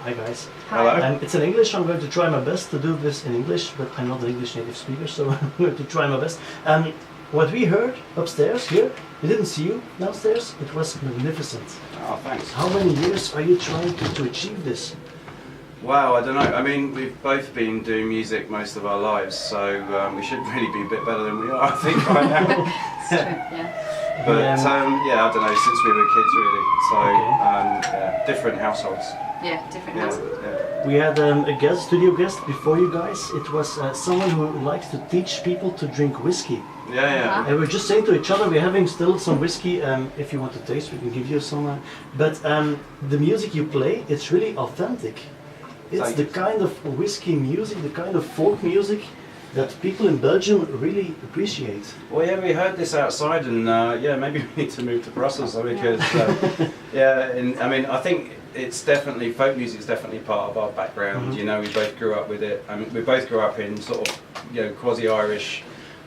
Hi guys. Hello. It's in English. I'm going to try my best to do this in English, but I'm not an English native speaker, so I'm going to try my best. What we heard upstairs here, we didn't see you downstairs. It was magnificent. Oh, thanks. How many years are you trying to achieve this? Wow, I don't know. I mean, we've both been doing music most of our lives, so we should really be a bit better than we are, I think, right now. It's true, yeah. But yeah, I don't know, since we were kids, really. So, Okay. yeah, different households. Yeah, different Yeah, households. yeah. We had a studio guest before you guys. It was someone who likes to teach people to drink whiskey. Yeah, yeah. And we're just saying to each other, we're having still some whiskey. If you want to taste, we can give you some. But the music you play, it's really authentic. It's the kind of whiskey music, the kind of folk music that people in Belgium really appreciate. Well, yeah, we heard this outside, and yeah, maybe we need to move to Brussels, because yeah, and I mean, I think it's definitely folk music is definitely part of our background. You know, we both grew up with it. I mean, we both grew up in sort of quasi-Irish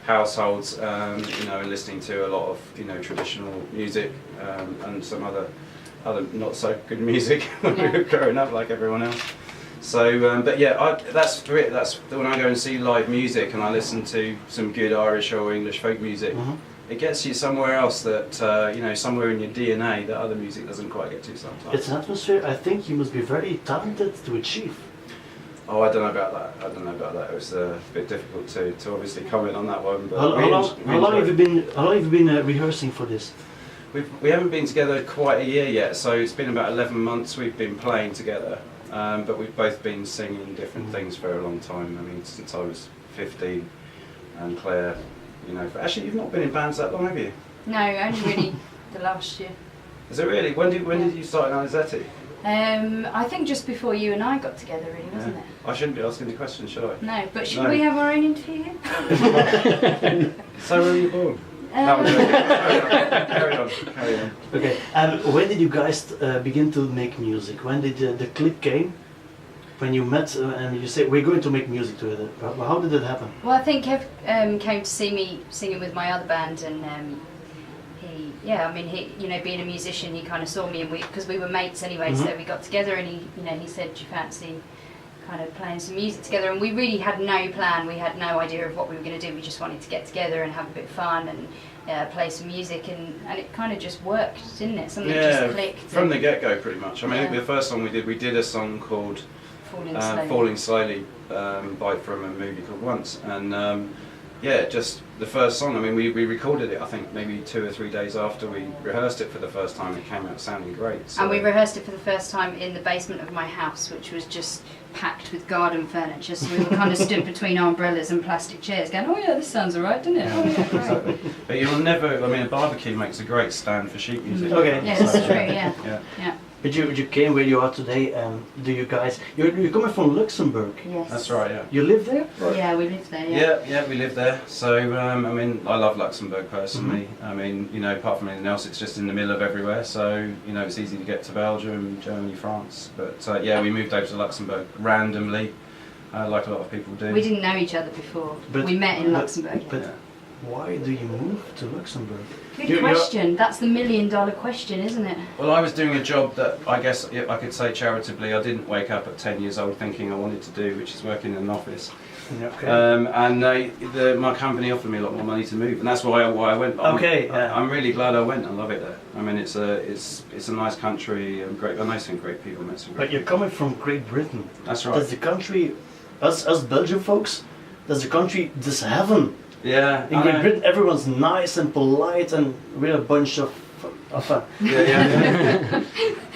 households, you know, and listening to a lot of traditional music and some other not so good music when we were growing up, like everyone else. So, but yeah, that's when I go and see live music and I listen to some good Irish or English folk music. It gets you somewhere else that somewhere in your DNA that other music doesn't quite get to sometimes. It's an atmosphere I think you must be very talented to achieve. Oh, I don't know about that. I don't know about that. It was a bit difficult to obviously comment on that one. But how long have you been rehearsing for this? We haven't been together quite a year yet, so it's been about 11 months we've been playing together. But we've both been singing different things for a long time. I mean, since I was 15, and Claire, actually you've not been in bands that long, have you? No, only really the last year. Is it really? When did you start in Aalst? I think just before you and I got together, really, wasn't it? I shouldn't be asking the question, should I? No, but should we have our own interview here? So where were you born? Carry on. Okay, when did you guys begin to make music? When did the click came? When you met and you said, we're going to make music together. How did it happen? Well, I think Kev came to see me singing with my other band, and he, being a musician, he kind of saw me, and because we were mates anyway, so we got together, and he said, do you fancy kind of playing some music together? And we really had no plan, we had no idea of what we were going to do. We just wanted to get together and have a bit of fun and play some music, and it kind of just worked, didn't it? Something just clicked. From the get-go pretty much. I mean, I think the first song we did a song called Falling Slowly from a movie called Once, and just the first song, I mean, we recorded it I think maybe 2 or 3 days after we rehearsed it for the first time. It came out sounding great. So. And we rehearsed it for the first time in the basement of my house, which was just packed with garden furniture, so we were kind of stood between our umbrellas and plastic chairs going, oh yeah, this sounds alright, doesn't it? Oh yeah, great. Exactly. But you'll never, I mean, a barbecue makes a great stand for sheet music. Okay. Yeah, that's true, yeah. But you came where you are today, do you guys, you're coming from Luxembourg? Yes. That's right, yeah. You live there? Or? Yeah, we live there, yeah. Yeah, we live there. So, I mean, I love Luxembourg personally. I mean, apart from anything else, it's just in the middle of everywhere. So, it's easy to get to Belgium, Germany, France. But yeah, we moved over to Luxembourg randomly, like a lot of people do. We didn't know each other before. We met in Luxembourg. But why do you move to Luxembourg? Good question. That's the $1 million question, isn't it? Well, I was doing a job that I guess I could say charitably I didn't wake up at 10 years old thinking I wanted to do, which is working in an office. Okay. And my company offered me a lot more money to move, and that's why I went. I'm really glad I went. I love it there. I mean, it's a nice country and great. Nice and great people. Met some great but you're coming from Great Britain. That's right. Does the country, us Belgian folks, does the country just heaven? Yeah. In Great Britain, everyone's nice and polite, and we're a bunch of. Yeah.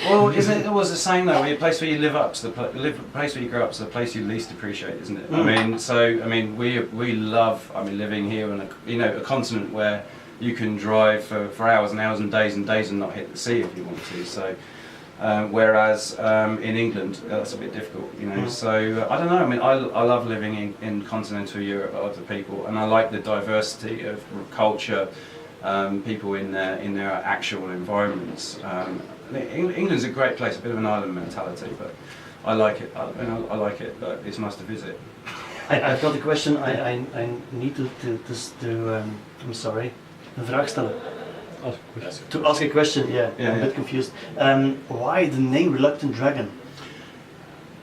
Well, isn't it always the same though? The place where you live up to the place where you grow up to the place you least appreciate, isn't it? I mean, we love. I mean, living here on a continent where you can drive for hours and hours and days and not hit the sea if you want to. So. Whereas in England that's a bit difficult, So I don't know. I mean, I love living in continental Europe with other people, and I like the diversity of culture, people in their actual environments. England's a great place, a bit of an island mentality, but I like it. I like it, but it's nice to visit. I've got a question. I need to I'm sorry, een vraag stellen. To ask a question, I'm a bit confused. Why the name Reluctant Dragon?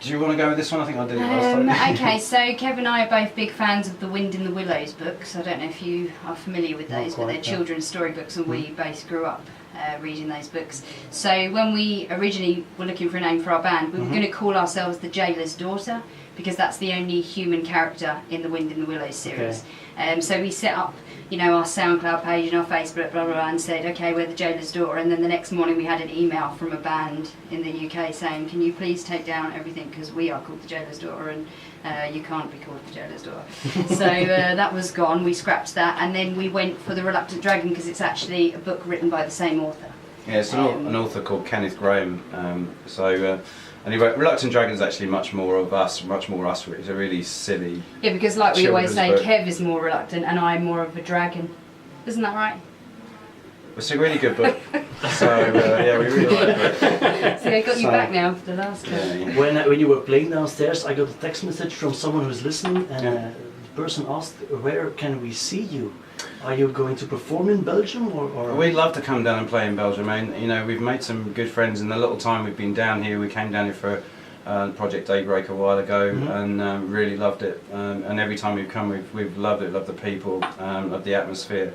Do you want to go with this one? I think I did it last time. Okay, so Kev and I are both big fans of the Wind in the Willows books. I don't know if you are familiar with those, but they're children's storybooks, and we both grew up reading those books. So when we originally were looking for a name for our band, we were going to call ourselves the Jailer's Daughter, because that's the only human character in the Wind in the Willows series. So we set up, you know, our SoundCloud page and our Facebook, blah, blah, blah, and said, okay, we're the Jailer's Daughter. And then the next morning we had an email from a band in the UK saying, can you please take down everything, because we are called the Jailer's Daughter, and you can't be called the Jailer's Daughter. So that was gone, we scrapped that, and then we went for the Reluctant Dragon, because it's actually a book written by the same author. Yeah, it's an author called Kenneth Graham. And he wrote Reluctant Dragon is actually much more us. It's a really silly. Yeah, because like we always say, book. Kev is more reluctant and I'm more of a dragon. Isn't that right? It's a really good book. So yeah, we really like it. So I got you back now for the last one. When you were playing downstairs, I got a text message from someone who's listening, and the person asked, where can we see you? Are you going to perform in Belgium, or? We'd love to come down and play in Belgium. I mean, you know, we've made some good friends in the little time we've been down here. We came down here for Project Daybreak a while ago, and really loved it. And every time we've come, we've loved it. Loved the people, loved the atmosphere.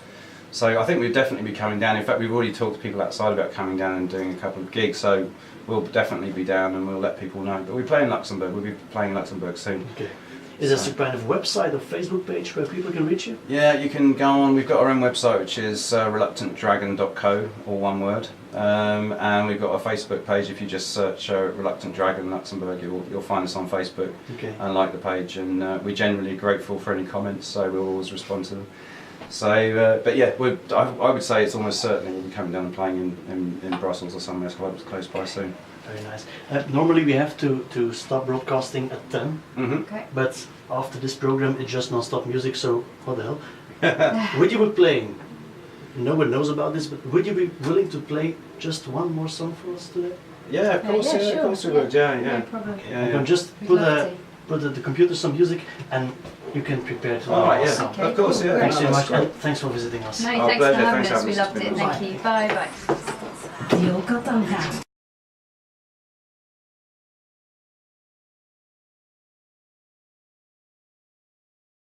So I think we'll definitely be coming down. In fact, we've already talked to people outside about coming down and doing a couple of gigs. So we'll definitely be down, and we'll let people know. But we play in Luxembourg. We'll be playing in Luxembourg soon. Okay. Is there some kind of website or Facebook page where people can reach you? Yeah, you can go on. We've got our own website, which is reluctantdragon.co, all one word. And we've got a Facebook page. If you just search Reluctant Dragon Luxembourg, you'll find us on Facebook and like the page. And we're generally grateful for any comments, so we'll always respond to them. So, but yeah, I would say it's almost certain we'll be coming down and playing in Brussels or somewhere close by soon. Very nice. Normally we have to stop broadcasting at 10, but after this program it's just non-stop music, so what the hell. Would you be playing, no one knows about this, but would you be willing to play just one more song for us today? Yeah, of course, sure. of course we would, yeah. No problem. I'm going to just put the computer some music, and you can prepare to yeah, Okay, of course, cool. yeah. Thanks so Great. much, and thanks for visiting us. No, Our thanks pleasure. for having Thanks us. We for having loved us. it. Thank you. Bye bye. Radio Katanga.